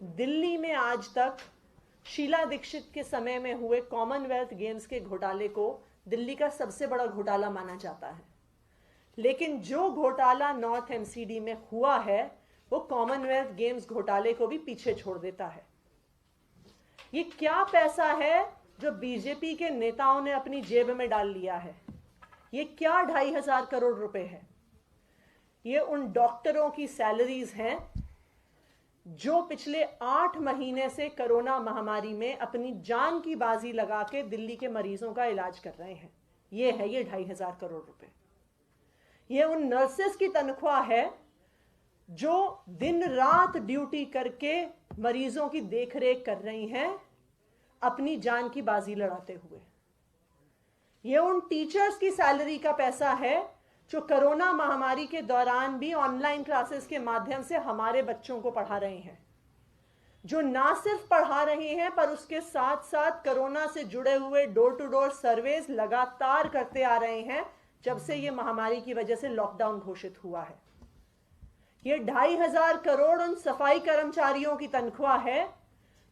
दिल्ली में आज तक शीला दीक्षित के समय में हुए कॉमनवेल्थ गेम्स के घोटाले को दिल्ली का सबसे बड़ा घोटाला माना जाता है, लेकिन जो घोटाला नॉर्थ एमसीडी में हुआ है वो कॉमनवेल्थ गेम्स घोटाले को भी पीछे छोड़ देता है। ये क्या पैसा है जो बीजेपी के नेताओं ने अपनी जेब में डाल लिया है? ये क्या 2,500 करोड़ रुपए है? ये उन डॉक्टरों की सैलरीज हैं जो पिछले 8 महीने से कोरोना महामारी में अपनी जान की बाजी लगा के दिल्ली के मरीजों का इलाज कर रहे हैं। ये है ये 2,500 करोड़ रुपए। ये उन नर्सेस की तनख्वाह है जो दिन रात ड्यूटी करके मरीजों की देखरेख कर रही हैं अपनी जान की बाजी लड़ाते हुए। ये उन टीचर्स की सैलरी का पैसा है जो कोरोना महामारी के दौरान भी ऑनलाइन क्लासेस के माध्यम से हमारे बच्चों को पढ़ा रहे हैं, जो ना सिर्फ पढ़ा रहे हैं पर उसके साथ साथ कोरोना से जुड़े हुए डोर टू डोर सर्वेस लगातार करते आ रहे हैं जब से ये महामारी की वजह से लॉकडाउन घोषित हुआ है। ये 2,500 करोड़ उन सफाई कर्मचारियों की तनख्वाह है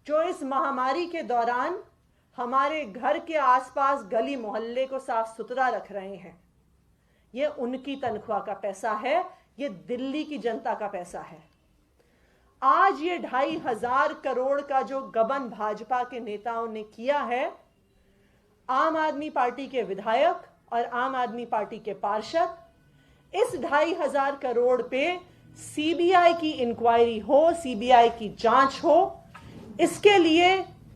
जो इस महामारी के दौरान हमारे घर के आसपास गली मोहल्ले को साफ सुथरा रख रहे हैं। ये उनकी तनख्वाह का पैसा है, ये दिल्ली की जनता का पैसा है। आज ये 2,500 करोड़ का जो गबन भाजपा के नेताओं ने किया है, आम आदमी पार्टी के विधायक और आम आदमी पार्टी के पार्षद इस 2,500 करोड़ पे सीबीआई की इंक्वायरी हो, सीबीआई की जांच हो, इसके लिए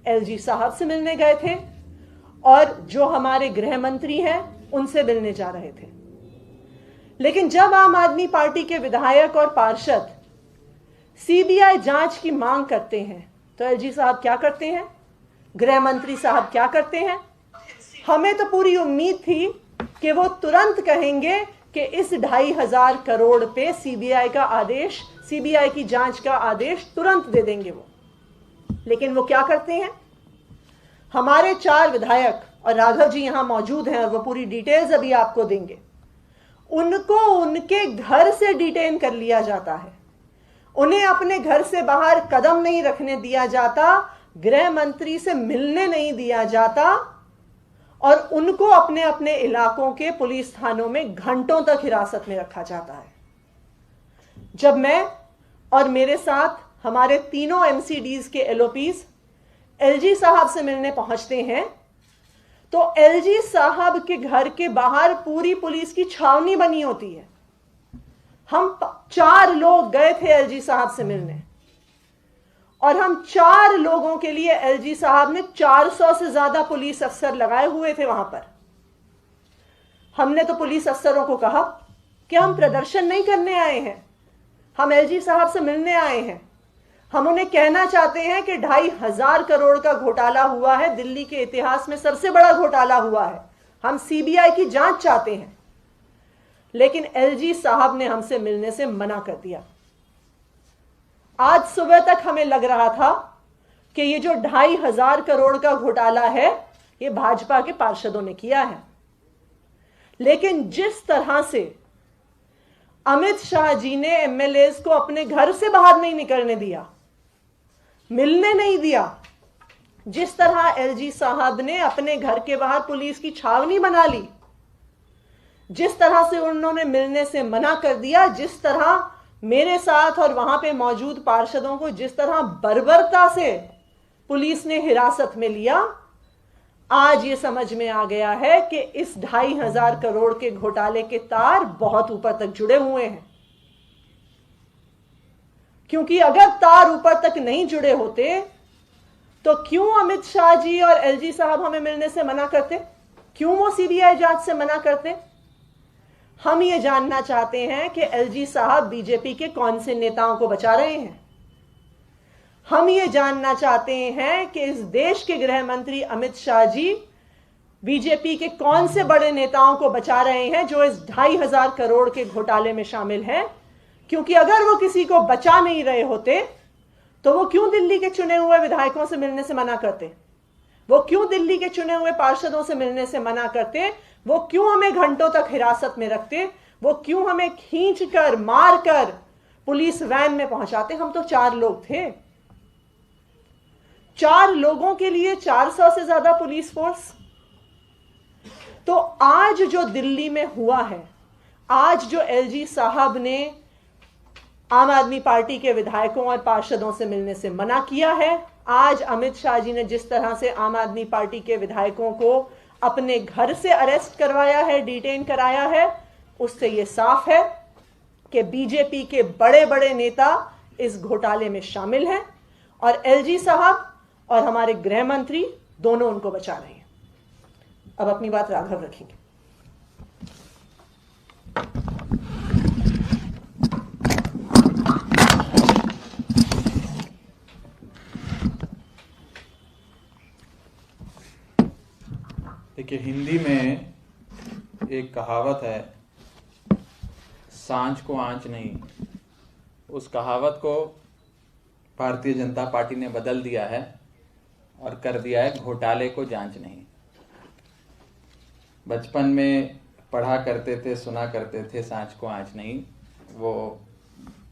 एलजी साहब से मिलने गए थे और जो हमारे गृह मंत्री हैं उनसे मिलने जा रहे थे। लेकिन जब आम आदमी पार्टी के विधायक और पार्षद सीबीआई जांच की मांग करते हैं तो एलजी साहब क्या करते हैं, गृह मंत्री साहब क्या करते हैं? हमें तो पूरी उम्मीद थी कि वो तुरंत कहेंगे कि इस 2,500 करोड़ पे सीबीआई का आदेश, सीबीआई की जांच का आदेश तुरंत दे देंगे वो। लेकिन वो क्या करते हैं? हमारे 4 विधायक और राघव जी यहां मौजूद हैं और वो पूरी डिटेल्स अभी आपको देंगे। उनको उनके घर से डिटेन कर लिया जाता है, उन्हें अपने घर से बाहर कदम नहीं रखने दिया जाता, गृह मंत्री से मिलने नहीं दिया जाता और उनको अपने अपने इलाकों के पुलिस थानों में घंटों तक हिरासत में रखा जाता है। जब मैं और मेरे साथ हमारे तीनों एमसीडीज के एलओपीज एलजी साहब से मिलने पहुंचते हैं तो एलजी साहब के घर के बाहर पूरी पुलिस की छावनी बनी होती है। हम 4 लोग गए थे एलजी साहब से मिलने और हम 4 लोगों के लिए एलजी साहब ने 400 से ज्यादा पुलिस अफसर लगाए हुए थे वहां पर। हमने तो पुलिस अफसरों को कहा कि हम प्रदर्शन नहीं करने आए हैं, हम एलजी साहब से मिलने आए हैं। हम उन्हें कहना चाहते हैं कि 2,500 करोड़ का घोटाला हुआ है, दिल्ली के इतिहास में सबसे बड़ा घोटाला हुआ है, हम सीबीआई की जांच चाहते हैं। लेकिन एलजी साहब ने हमसे मिलने से मना कर दिया। आज सुबह तक हमें लग रहा था कि ये जो 2,500 करोड़ का घोटाला है ये भाजपा के पार्षदों ने किया है। लेकिन जिस तरह से अमित शाह जी ने एमएलएज को अपने घर से बाहर नहीं निकलने दिया, मिलने नहीं दिया, जिस तरह एलजी साहब ने अपने घर के बाहर पुलिस की छावनी बना ली, जिस तरह से उन्होंने मिलने से मना कर दिया, जिस तरह मेरे साथ और वहां पे मौजूद पार्षदों को जिस तरह बर्बरता से पुलिस ने हिरासत में लिया, आज ये समझ में आ गया है कि इस 2,500 करोड़ के घोटाले के तार बहुत ऊपर तक जुड़े हुए हैं। क्योंकि अगर तार ऊपर तक नहीं जुड़े होते तो क्यों अमित शाह जी और एलजी साहब हमें मिलने से मना करते? क्यों वो सीबीआई जांच से मना करते? हम ये जानना चाहते हैं कि एलजी साहब बीजेपी के कौन से नेताओं को बचा रहे हैं। हम ये जानना चाहते हैं कि इस देश के गृह मंत्री अमित शाह जी बीजेपी के कौन से बड़े नेताओं को बचा रहे हैं जो इस 2,500 करोड़ के घोटाले में शामिल हैं। क्योंकि अगर वो किसी को बचा नहीं रहे होते तो वो क्यों दिल्ली के चुने हुए विधायकों से मिलने से मना करते? वो क्यों दिल्ली के चुने हुए पार्षदों से मिलने से मना करते? वो क्यों हमें घंटों तक हिरासत में रखते? वो क्यों हमें खींच कर मार कर पुलिस वैन में पहुंचाते? हम तो 4 लोग थे। 4 लोगों के लिए 400 से ज्यादा पुलिस फोर्स। तो आज जो दिल्ली में हुआ है, आज जो एलजी साहब ने आम आदमी पार्टी के विधायकों और पार्षदों से मिलने से मना किया है, आज अमित शाह जी ने जिस तरह से आम आदमी पार्टी के विधायकों को अपने घर से अरेस्ट करवाया है, डिटेन कराया है, उससे यह साफ है कि बीजेपी के बड़े बड़े नेता इस घोटाले में शामिल हैं और एलजी साहब और हमारे गृह मंत्री दोनों उनको बचा रहे हैं। अब अपनी बात राघव रखेंगे। देखिए, हिंदी में एक कहावत है, सांझ को आंच नहीं। उस कहावत को भारतीय जनता पार्टी ने बदल दिया है और कर दिया है घोटाले को जांच नहीं। बचपन में पढ़ा करते थे, सुना करते थे सांझ को आंच नहीं, वो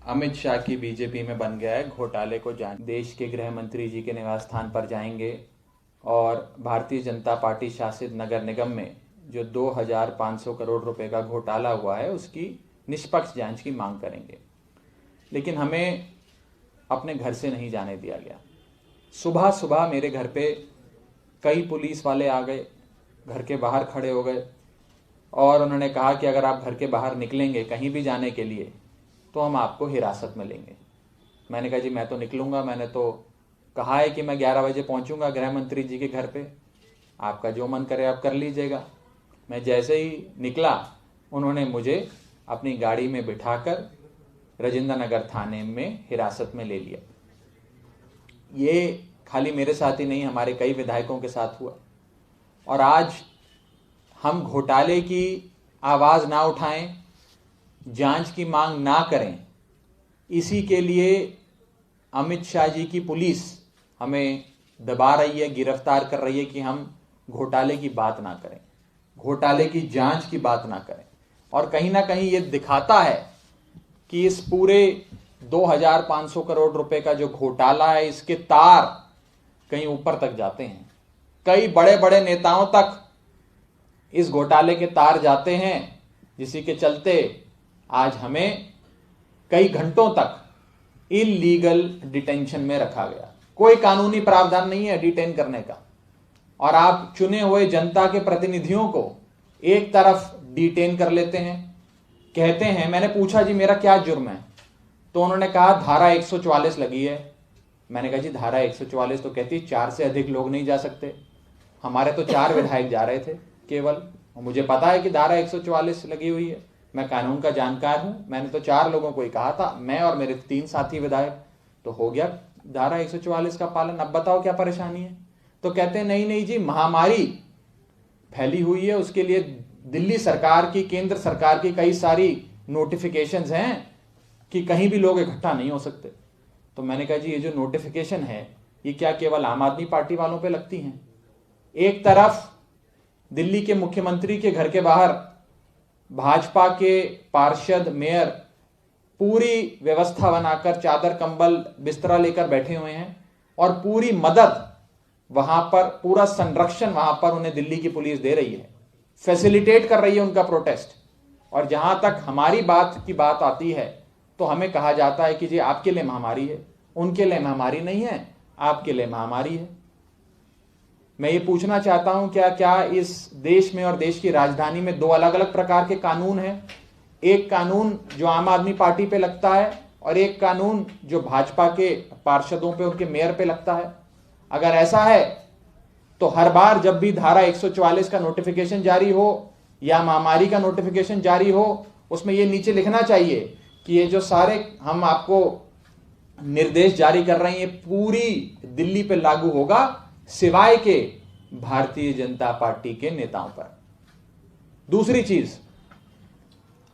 अमित शाह की बीजेपी में बन गया है घोटाले को जांच। देश के गृह मंत्री जी के निवास स्थान पर जाएंगे और भारतीय जनता पार्टी शासित नगर निगम में जो 2500 करोड़ रुपए का घोटाला हुआ है उसकी निष्पक्ष जांच की मांग करेंगे। लेकिन हमें अपने घर से नहीं जाने दिया गया। सुबह सुबह मेरे घर पे कई पुलिस वाले आ गए, घर के बाहर खड़े हो गए और उन्होंने कहा कि अगर आप घर के बाहर निकलेंगे कहीं भी जाने के लिए तो हम आपको हिरासत में लेंगे। मैंने कहा जी मैं तो निकलूंगा, मैंने तो कहा है कि मैं 11 बजे पहुंचूंगा गृह मंत्री जी के घर पे, आपका जो मन करे आप कर लीजिएगा। मैं जैसे ही निकला उन्होंने मुझे अपनी गाड़ी में बिठाकर राजेंद्र नगर थाने में हिरासत में ले लिया। ये खाली मेरे साथ ही नहीं, हमारे कई विधायकों के साथ हुआ। और आज हम घोटाले की आवाज ना उठाएं, जांच की मांग ना करें, इसी के लिए अमित शाह जी की पुलिस हमें दबा रही है, गिरफ्तार कर रही है कि हम घोटाले की बात ना करें, घोटाले की जांच की बात ना करें। और कहीं ना कहीं ये दिखाता है कि इस पूरे 2500 करोड़ रुपए का जो घोटाला है इसके तार कहीं ऊपर तक जाते हैं। कई बड़े बड़े नेताओं तक इस घोटाले के तार जाते हैं, जिसी के चलते आज हमें कई घंटों तक इलीगल डिटेंशन में रखा गया। कोई कानूनी प्रावधान नहीं है डिटेन करने का, और आप चुने हुए जनता के प्रतिनिधियों को एक तरफ डिटेन कर लेते हैं। कहते हैं, मैंने पूछा जी मेरा क्या जुर्म है, तो उन्होंने कहा धारा 144 लगी है। मैंने कहा जी धारा 144 तो कहती है 4 से अधिक लोग नहीं जा सकते। हमारे तो 4 विधायक जा रहे थे केवल, मुझे पता है कि धारा 144 लगी हुई है, मैं कानून का जानकार हूं। मैंने तो 4 लोगों को ही कहा था, मैं और मेरे 3 साथी विधायक, तो हो गया धारा 144 का पालन। अब बताओ क्या परेशानी है? तो कहते हैं नहीं नहीं जी, महामारी फैली हुई है, उसके लिए दिल्ली सरकार की, केंद्र सरकार की कई सारी नोटिफिकेशंस हैं कि कहीं भी लोग इकट्ठा नहीं हो सकते। तो मैंने कहा जी ये जो नोटिफिकेशन है ये क्या केवल आम आदमी पार्टी वालों पे लगती हैं? एक तरफ दिल्ली के मुख्यमंत्री के घर के बाहर भाजपा के पार्षद, मेयर पूरी व्यवस्था बनाकर चादर कंबल बिस्तरा लेकर बैठे हुए हैं और पूरी मदद वहां पर, पूरा संरक्षण वहां पर उन्हें दिल्ली की पुलिस दे रही है, फैसिलिटेट कर रही है उनका प्रोटेस्ट। और जहां तक हमारी बात की बात आती है तो हमें कहा जाता है कि जी आपके लिए महामारी है, उनके लिए महामारी नहीं है, आपके लिए महामारी है। मैं ये पूछना चाहता हूं, क्या क्या इस देश में और देश की राजधानी में 2 अलग अलग प्रकार के कानून हैं? एक कानून जो आम आदमी पार्टी पे लगता है और एक कानून जो भाजपा के पार्षदों पे, उनके मेयर पे लगता है। अगर ऐसा है तो हर बार जब भी धारा 144 का नोटिफिकेशन जारी हो या महामारी का नोटिफिकेशन जारी हो, उसमें ये नीचे लिखना चाहिए कि ये जो सारे हम आपको निर्देश जारी कर रहे हैं ये पूरी दिल्ली पे लागू होगा, सिवाय के भारतीय जनता पार्टी के नेताओं पर। दूसरी चीज,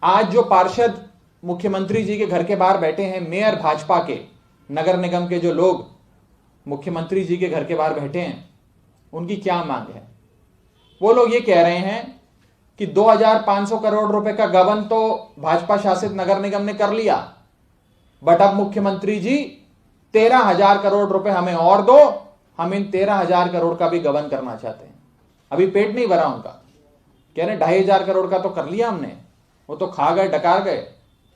आज जो पार्षद मुख्यमंत्री जी के घर के बाहर बैठे हैं, मेयर भाजपा के, नगर निगम के जो लोग मुख्यमंत्री जी के घर के बाहर बैठे हैं, उनकी क्या मांग है? वो लोग ये कह रहे हैं कि 2500 करोड़ रुपए का गबन तो भाजपा शासित नगर निगम ने कर लिया, बट अब मुख्यमंत्री जी 13,000 करोड़ रुपए हमें और दो हम इन 13,000 करोड़ का भी गबन करना चाहते हैं। अभी पेट नहीं भरा उनका, कह रहे 2,500 करोड़ का तो कर लिया हमने, वो तो खा गए, डकार गए,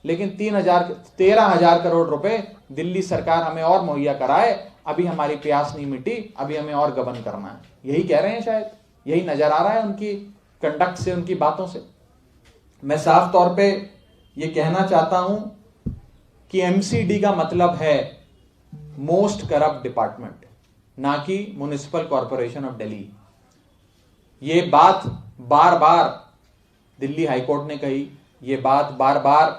लेकिन 13,000 करोड़ रुपए दिल्ली सरकार हमें और मुहैया कराए, अभी हमारी प्यास नहीं मिटी, अभी हमें और गबन करना है। यही कह रहे हैं, शायद यही नजर आ रहा है उनकी कंडक्ट से, उनकी बातों से। मैं साफ तौर पे ये कहना चाहता हूं कि एमसीडी का मतलब है मोस्ट करप्ट डिपार्टमेंट, ना कि म्युनिसिपल कॉरपोरेशन ऑफ दिल्ली। ये बात बार बार दिल्ली हाईकोर्ट ने कही, ये बात बार बार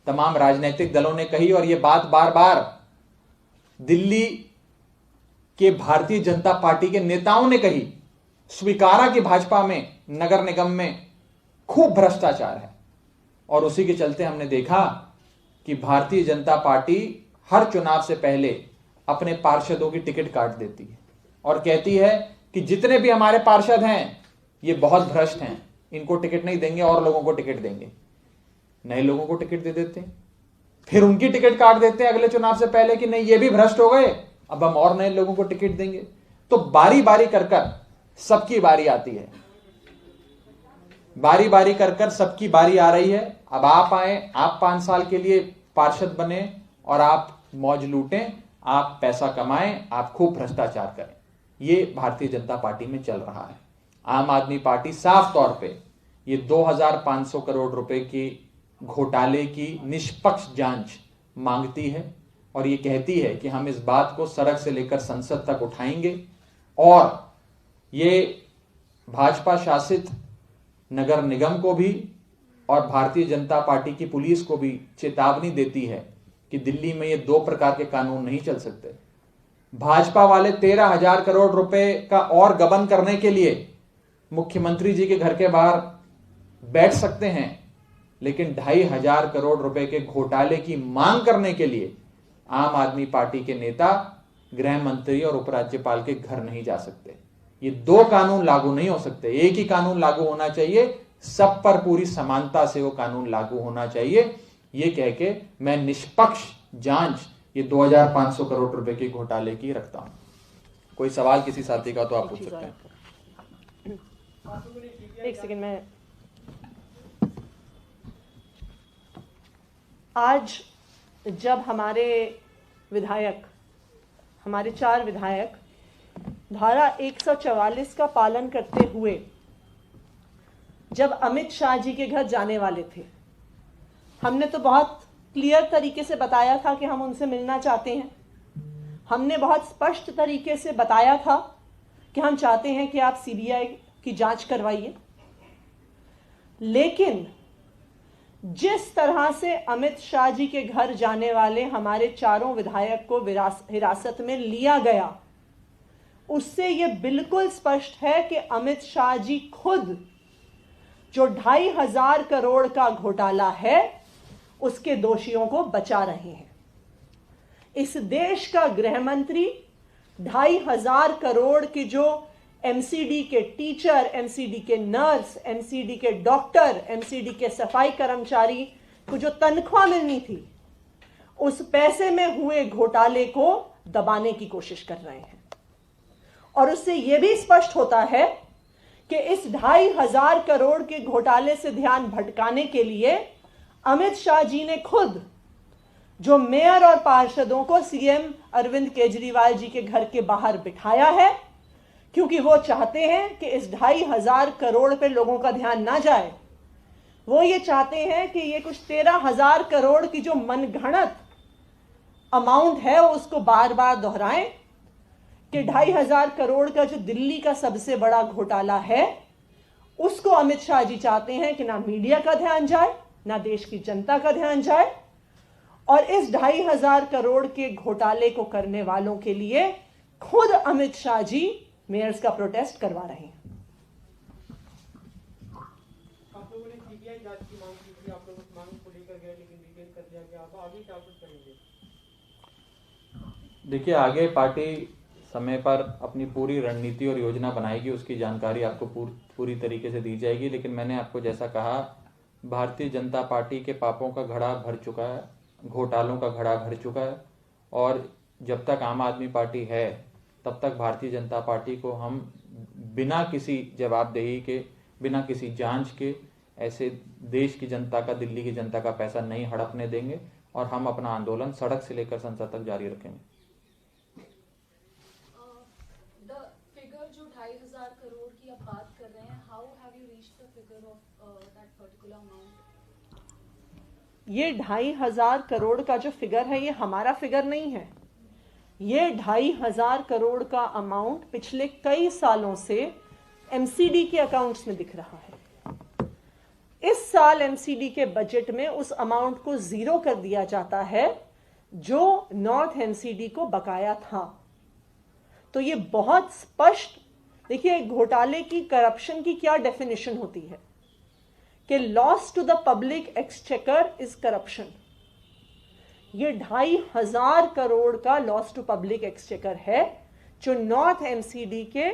तमाम राजनीतिक दलों ने कही, और ये बात बार बार दिल्ली के भारतीय जनता पार्टी के नेताओं ने कही। स्वीकारा कि भाजपा में, नगर निगम में खूब भ्रष्टाचार है, और उसी के चलते हमने देखा कि भारतीय जनता पार्टी हर चुनाव से पहले अपने पार्षदों की टिकट काट देती है और कहती है कि जितने भी हमारे पार्षद हैं ये बहुत भ्रष्ट हैं, इनको टिकट नहीं देंगे, और लोगों को टिकट देंगे। नए लोगों को टिकट दे देते हैं, फिर उनकी टिकट काट देते हैं अगले चुनाव से पहले कि नहीं ये भी भ्रष्ट हो गए, अब हम और नए लोगों को टिकट देंगे। तो बारी बारी कर कर सबकी बारी आती है, बारी बारी कर कर सबकी बारी आ रही है। अब आप आए, आप 5 साल के लिए पार्षद बने और आप मौज लूटें, आप पैसा कमाएं, आप खूब भ्रष्टाचार करें। ये भारतीय जनता पार्टी में चल रहा है। आम आदमी पार्टी साफ तौर पे ये 2,500 करोड़ रुपए की घोटाले की निष्पक्ष जांच मांगती है, और ये कहती है कि हम इस बात को सड़क से लेकर संसद तक उठाएंगे, और ये भाजपा शासित नगर निगम को भी और भारतीय जनता पार्टी की पुलिस को भी चेतावनी देती है कि दिल्ली में ये 2 प्रकार के कानून नहीं चल सकते। भाजपा वाले 13,000 करोड़ रुपए का और गबन करने के लिए मुख्यमंत्री जी के घर के बाहर बैठ सकते हैं, लेकिन 2,500 करोड़ रुपए के घोटाले की मांग करने के लिए आम आदमी पार्टी के नेता गृह मंत्री और उपराज्यपाल के घर नहीं जा सकते। ये 2 कानून लागू नहीं हो सकते, एक ही कानून लागू होना चाहिए, सब पर पूरी समानता से वो कानून लागू होना चाहिए। ये कह के मैं निष्पक्ष जांच ये 2,500 करोड़ रुपए के घोटाले की रखता हूं। कोई सवाल किसी साथी का तो आप पूछ सकते हैं। एक सेकंड में, आज जब हमारे विधायक, हमारे 4 विधायक धारा 144 का पालन करते हुए जब अमित शाह जी के घर जाने वाले थे, हमने तो बहुत क्लियर तरीके से बताया था कि हम उनसे मिलना चाहते हैं। हमने बहुत स्पष्ट तरीके से बताया था कि हम चाहते हैं कि आप सीबीआई की जांच करवाइए। लेकिन जिस तरह से अमित शाह जी के घर जाने वाले हमारे 4 विधायक को हिरासत में लिया गया, उससे यह बिल्कुल स्पष्ट है कि अमित शाह जी खुद जो 2,500 करोड़ का घोटाला है उसके दोषियों को बचा रहे हैं। इस देश का गृह मंत्री 2,500 करोड़ की जो एमसीडी के टीचर, एमसीडी के नर्स, एमसीडी के डॉक्टर, एमसीडी के सफाई कर्मचारी को जो तनख्वाह मिलनी थी, उस पैसे में हुए घोटाले को दबाने की कोशिश कर रहे हैं। और उससे यह भी स्पष्ट होता है कि इस 2,500 करोड़ के घोटाले से ध्यान भटकाने के लिए अमित शाह जी ने खुद जो मेयर और पार्षदों को सीएम अरविंद केजरीवाल जी के घर के बाहर बिठाया है, क्योंकि वो चाहते हैं कि इस 2,500 करोड़ पे लोगों का ध्यान ना जाए। वो ये चाहते हैं कि ये कुछ 13,000 करोड़ की जो मनगढ़ंत अमाउंट है उसको बार बार दोहराएं कि 2,500 करोड़ का जो दिल्ली का सबसे बड़ा घोटाला है उसको अमित शाह जी चाहते हैं कि ना मीडिया का ध्यान जाए, ना देश की जनता का ध्यान जाए, और इस 2,500 करोड़ के घोटाले को करने वालों के लिए खुद अमित शाह जी मेयर्स का प्रोटेस्ट करवा रहे हैं। आप लोगों ने सीबीआई जांच की मांग की थी, आप लोग उस मांग को लेकर गए लेकिन रिजेक्ट कर दिया गया, अब आगे क्या कुछ करेंगे? देखिए, आगे पार्टी समय पर अपनी पूरी रणनीति और योजना बनाएगी, उसकी जानकारी आपको पूरी तरीके से दी जाएगी। लेकिन मैंने आपको जैसा कहा, भारतीय जनता पार्टी के पापों का घड़ा भर चुका है, घोटालों का घड़ा भर चुका है, और जब तक आम आदमी पार्टी है तब तक भारतीय जनता पार्टी को हम बिना किसी जवाबदेही के, बिना किसी जांच के ऐसे देश की जनता का, दिल्ली की जनता का पैसा नहीं हड़पने देंगे और हम अपना आंदोलन सड़क से लेकर संसद तक जारी रखेंगे। जो 2,500 करोड़ की आप बात कर रहे हैं, how have you reached the figure of that particular amount? ये 2,500 करोड़ का जो फिगर है ये हमारा फिगर नहीं है। ये 2,500 करोड़ का अमाउंट पिछले कई सालों से एमसीडी के अकाउंट्स में दिख रहा है। इस साल एमसीडी के बजट में उस अमाउंट को जीरो कर दिया जाता है जो नॉर्थ एमसीडी को बकाया था। तो ये बहुत स्पष्ट, देखिए घोटाले की, करप्शन की क्या डेफिनेशन होती है कि loss to the public exchequer is corruption. ये 2,500 करोड़ का लॉस टू पब्लिक एक्सचेकर है जो नॉर्थ एमसीडी के